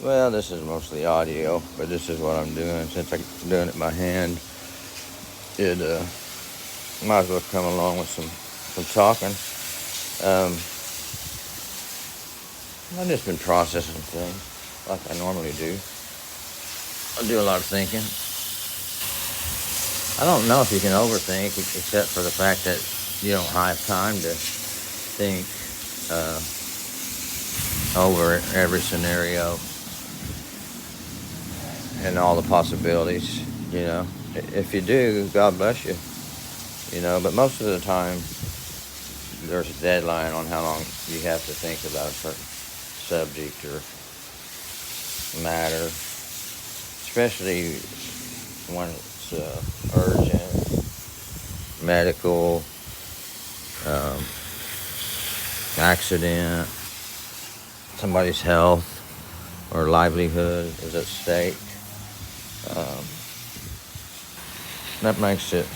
Well, this is mostly audio, but this is what I'm doing. Since I'm doing it by hand, it might as well come along with some talking. Um, I've just been processing things like I normally do. I do a lot of thinking. I don't know if you can overthink, except for the fact that you don't have time to think over every scenario and all the possibilities. If you do, God bless you. But most of the time, there's a deadline on how long you have to think about a certain subject or matter, especially when it's urgent, medical, accident, somebody's health or livelihood is at stake. That makes it,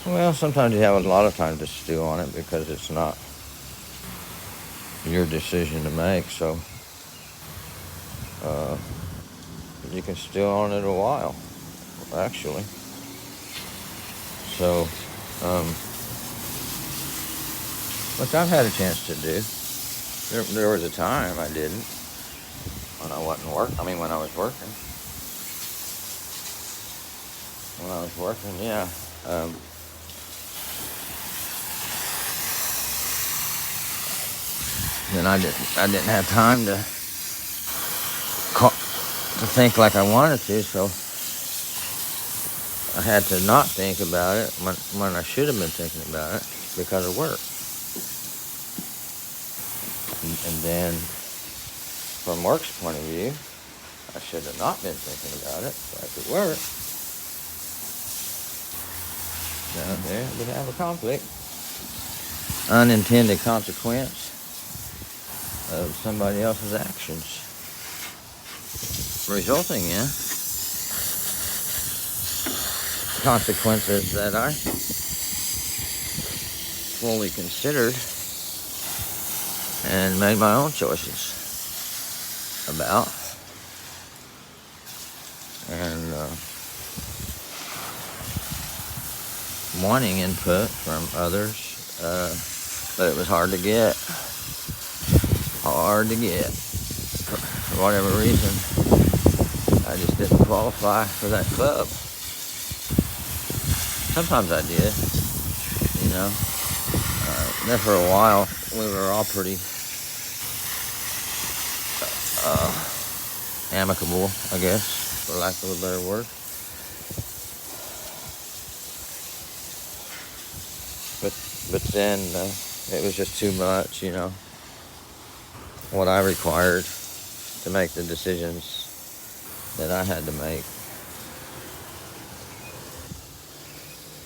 well, sometimes you have a lot of time to stew on it because it's not your decision to make, so you can stew on it a while, actually. So, which I've had a chance to do. There was a time I didn't when I wasn't working. When I was working. When I was working, yeah. Then I didn't have time to think like I wanted to, so I had to not think about it when I should have been thinking about it because of work. And then, from work's point of view, I should have not been thinking about it so I could work. Now there we have a conflict. Unintended consequence of somebody else's actions, resulting in consequences that I fully considered and made my own choices about. And wanting input from others, but it was hard to get. For whatever reason, I just didn't qualify for that club. Sometimes I did, There for a while, we were all pretty amicable, I guess, for lack of a better word. But then it was just too much, what I required to make the decisions that I had to make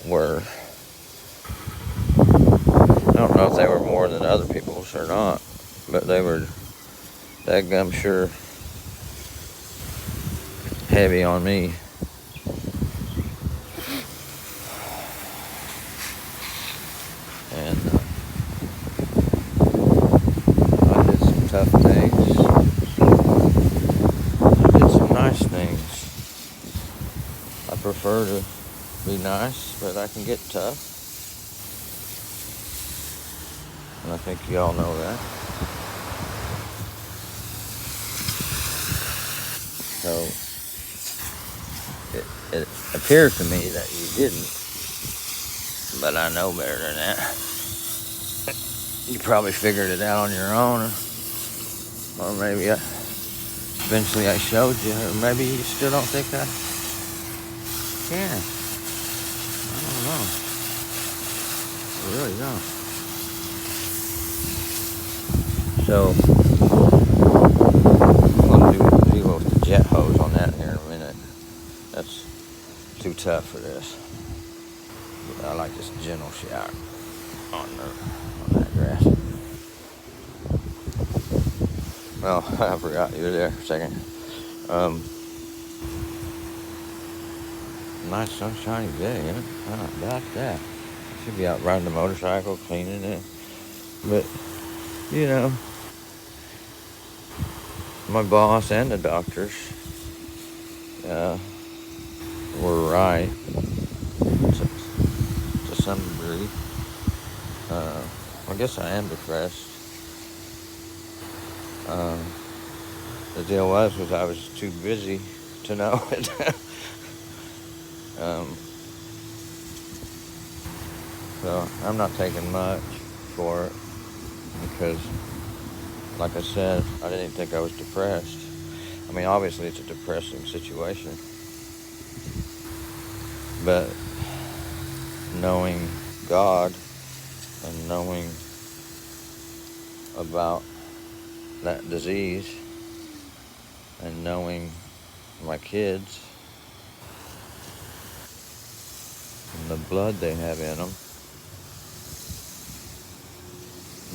were, I don't know if they were more than other people's or not, but they were I'm sure heavy on me. And I did some tough things. I did some nice things. I prefer to be nice, but I can get tough. And I think you all know that. So it appears to me that you didn't, but I know better than that. You probably figured it out on your own, or maybe eventually I showed you, or maybe you still don't think I can. I don't know. I really don't. So, I'm going to deal with the jet hose on that here in a minute. That's too tough for this. But I like this gentle shower on that grass. Well, I forgot you were there for a second. Nice sunshiny day, isn't it? How about that? I should be out riding the motorcycle, cleaning it. But, my boss and the doctors uh, were right to some degree. I guess I am depressed. Uh, the deal was I was too busy to know it. um, so I'm not taking much for it because, like I said, I didn't even think I was depressed. I mean, obviously it's a depressing situation, but knowing God and knowing about that disease and knowing my kids and the blood they have in them,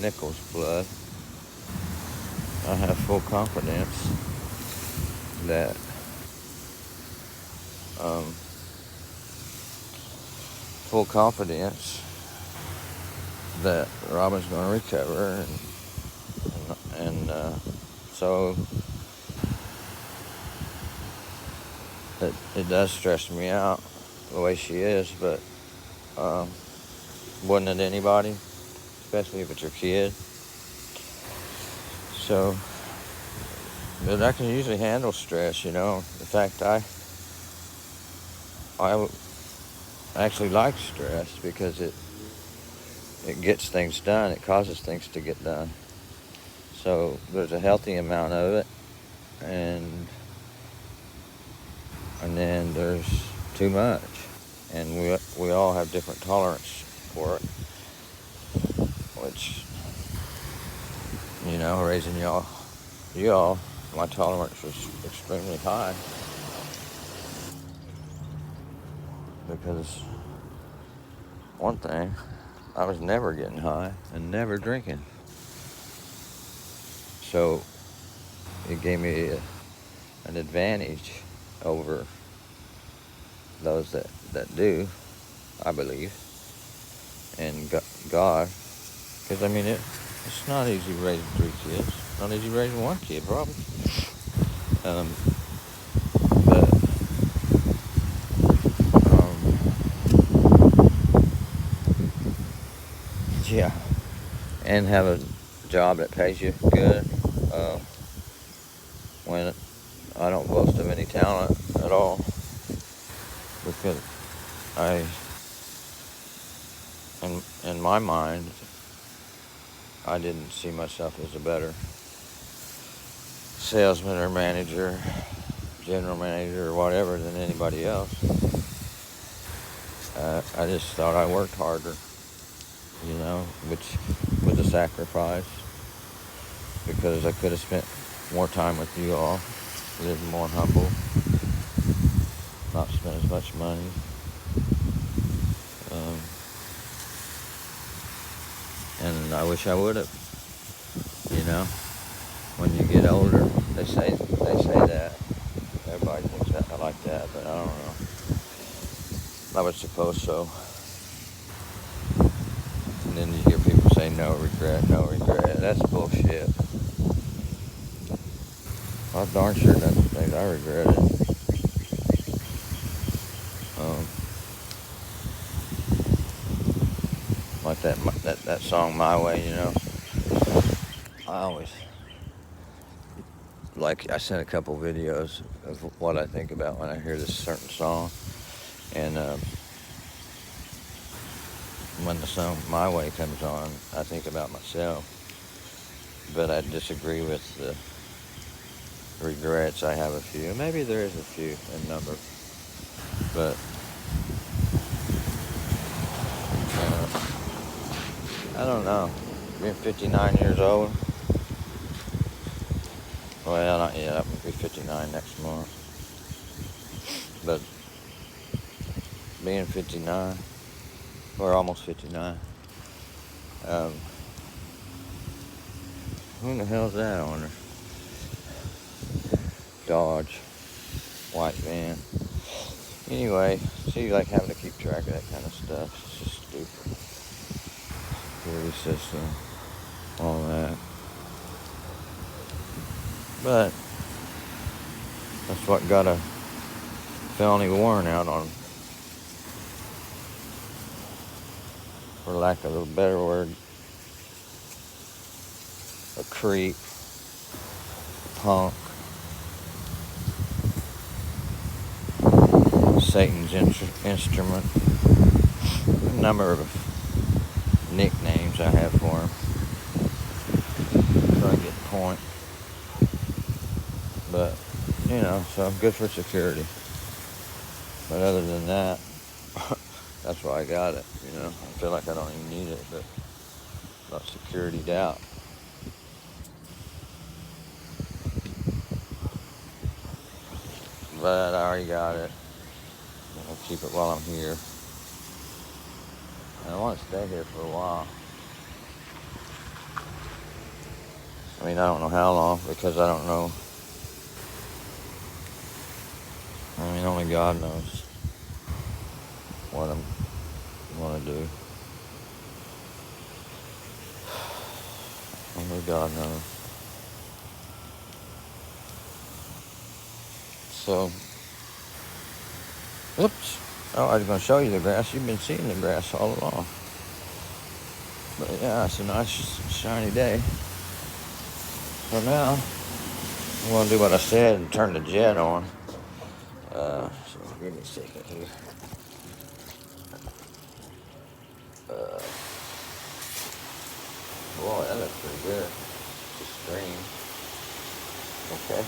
Nichols blood, I have full confidence that Robin's going to recover, and so it does stress me out the way she is, but wouldn't it anybody, especially if it's your kid? So, but I can usually handle stress, you know. In fact, I actually like stress because it gets things done. It causes things to get done. So there's a healthy amount of it, and then there's too much, and we all have different tolerance for it. Which, you know, raising y'all, my tolerance was extremely high because one thing, I was never getting high and never drinking. So it gave me an advantage over those that do, I believe, and God. Because, I mean, it's not easy raising 3 kids. Not easy raising 1 kid, probably. But yeah, and have a job that pays you good. When I don't boast of any talent at all, because in my mind, I didn't see myself as a better salesman or manager, general manager, or whatever than anybody else. I just thought I worked harder, you know, which was a sacrifice, because I could have spent more time with you all, lived more humble, not spent as much money. And I wish I would have, you know. When you get older, they say that. Everybody thinks that I like that, but I don't know. I would suppose so. And then you hear people say no regret, no regret. That's bullshit. I darn sure done some things I regretted. Like that song "My Way," you know. I always I sent a couple videos of what I think about when I hear this certain song, and when the song "My Way" comes on, I think about myself. But I disagree with the regrets. I have a few. Maybe there is a few in number, but I don't know. Being 59 years old. Well, not yet. I'm going to be 59 next month. But being 59, or almost 59, who the hell's that on her? Dodge, white van. Anyway, see, like having to keep track of that kind of stuff. It's just stupid. Security system, all that. But That's what got a felony warrant out on, for lack of a better word, a creep, a punk, Satan's instrument. A number of nicknames I have for him, so I get the point. But, so I'm good for security. But other than that, that's why I got it, I feel like I don't even need it, but about security doubt. But I already got it. I'll keep it while I'm here. And I want to stay here for a while. I don't know how long, because I don't know. Only God knows what I'm going to do. Only God knows. So, oops. Oh, I was going to show you the grass. You've been seeing the grass all along. But yeah, it's a nice, shiny day. So now, I'm going to do what I said and turn the jet on. So give me a second here. Boy, that looks pretty good. Just green. Okay.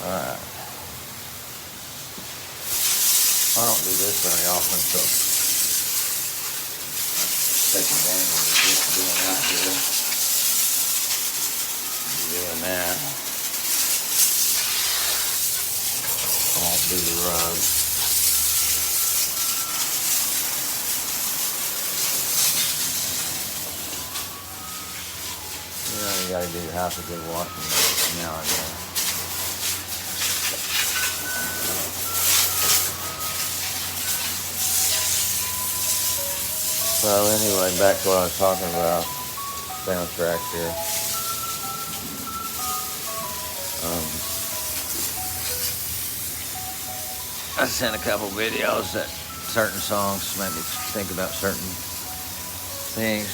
Alright. I don't do this very often, so take advantage of just doing out here. Doing that. I won't do the rug. You gotta do your house a good washing now and then. So anyway, back to what I was talking about. Stay on track here. I sent a couple videos that certain songs made me think about certain things.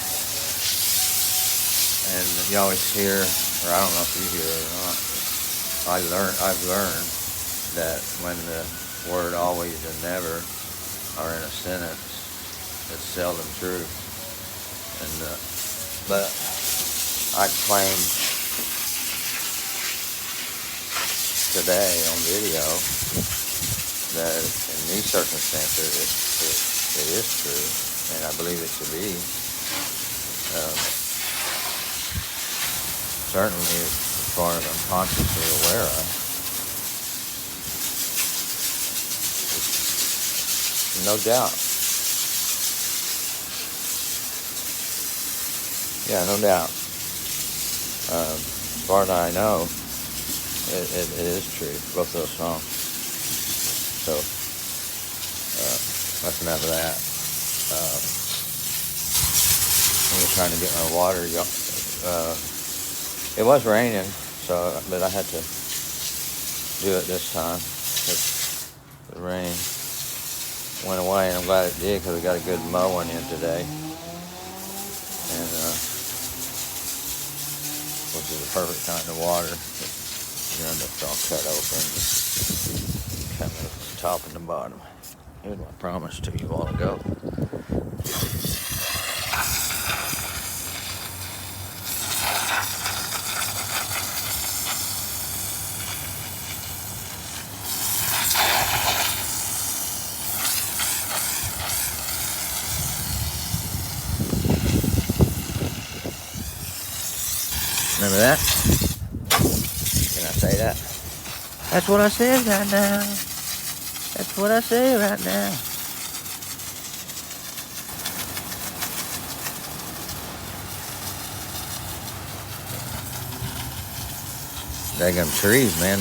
And you always hear, or I don't know if you hear it or not, I've learned that when the word always and never are in a sentence, it's seldom true. And but I claim today on video that in these circumstances it is true, and I believe it to be. Certainly, as far as I'm consciously aware of, no doubt. Yeah, no doubt. As far as I know, it is true, both those songs. So, that's enough of that. I'm just trying to get my water. It was raining, but I had to do it this time. The rain went away, and I'm glad it did, because we got a good mowing in today. And which is the perfect kind of water. It's all cut open, kind of the top and the bottom. Here's what I promised to you all ago. Remember that? Can I say that? That's what I said right now. That's what I say right now. Daggum trees, man.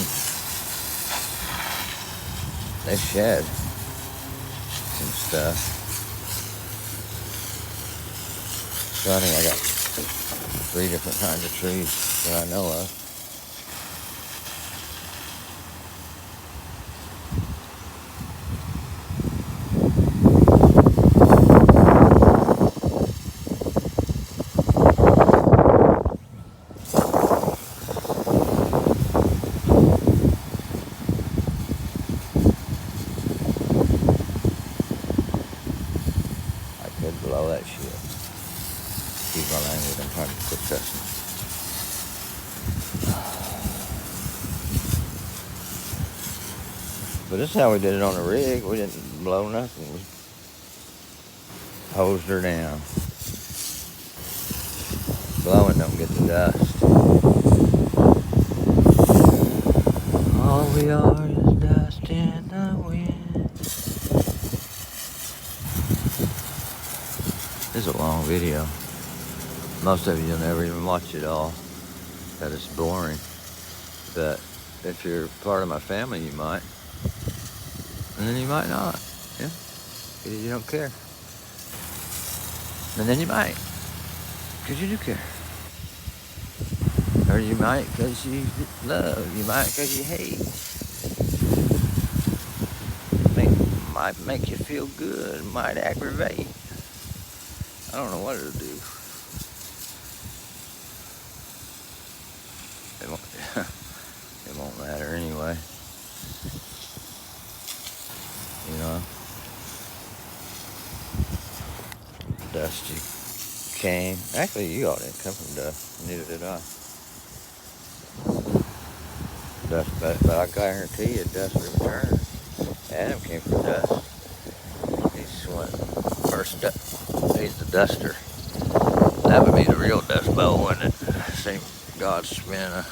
They shed some stuff. So I think I got 3 different kinds of trees that I know of. I could blow that shit. Excuse my language, I'm trying to quit cussing. But this is how we did it on the rig. We didn't blow nothing. We hosed her down. Blowing don't get the dust. All we are is dust in the wind. This is a long video. Most of you will never even watch it all, because it's boring. But if you're part of my family, you might. And then you might not. Yeah, because you don't care. And then you might, because you do care. Or you might because you love. You might because you hate. Might make you feel good. Might aggravate. I don't know what it'll do. It won't matter anyway. You know? Dusty came. Actually, you all didn't come from dust. Neither did I. Dust, but I guarantee you, dust returns. Adam came from dust. He's one first. He's the duster. That would be the real dust bowl, wouldn't it? See, God spin a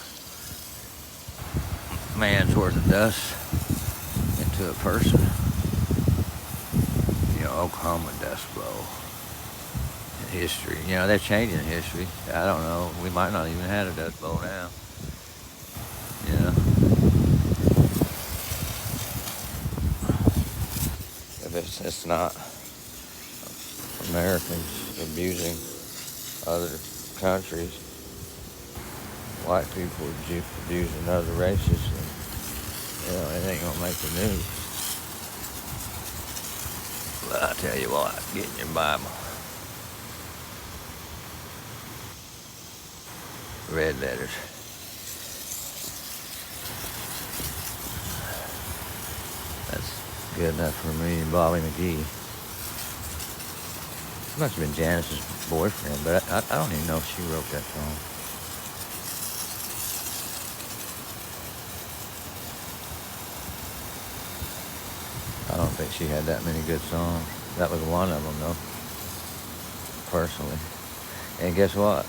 man's worth of dust into a person. You know, Oklahoma dust bowl. In history, you know, they're changing history. I don't know. We might not even have a dust bowl now. You know. If it's not Americans abusing other countries, white people abusing other races, and, you know, it ain't gonna make the news. But I tell you what, get in your Bible. Red letters. That's good enough for me and Bobby McGee. It must have been Janice's boyfriend, but I don't even know if she wrote that song. I don't think she had that many good songs. That was one of them, though, personally. And guess what?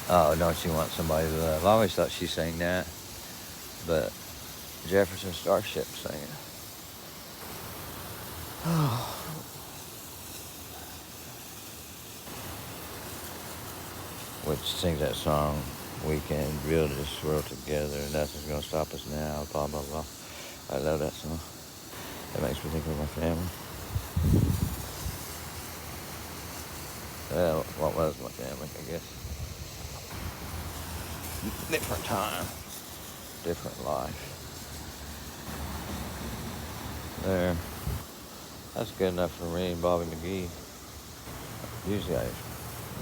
Oh, don't you want somebody to love? I always thought she sang that, but Jefferson Starship sang it. Which sings that song, "We can build this world together, nothing's gonna stop us now," blah, blah, blah. I love that song. It makes me think of my family. Well, what was my family, I guess. Different time, different life. There. That's good enough for me and Bobby McGee. Usually I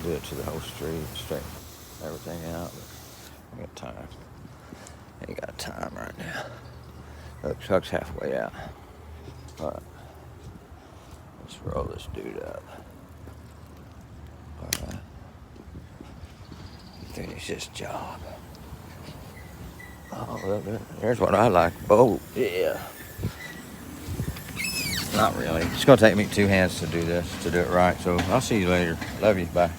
do it to the whole street, straighten everything out, but I got time. Ain't got time right now. Look, truck's halfway out. Alright. Let's roll this dude up. Alright. Finish this job. Oh, well, there's what I like. Oh, yeah. Not really. It's going to take me 2 hands to do this, to do it right. So I'll see you later. Love you. Bye.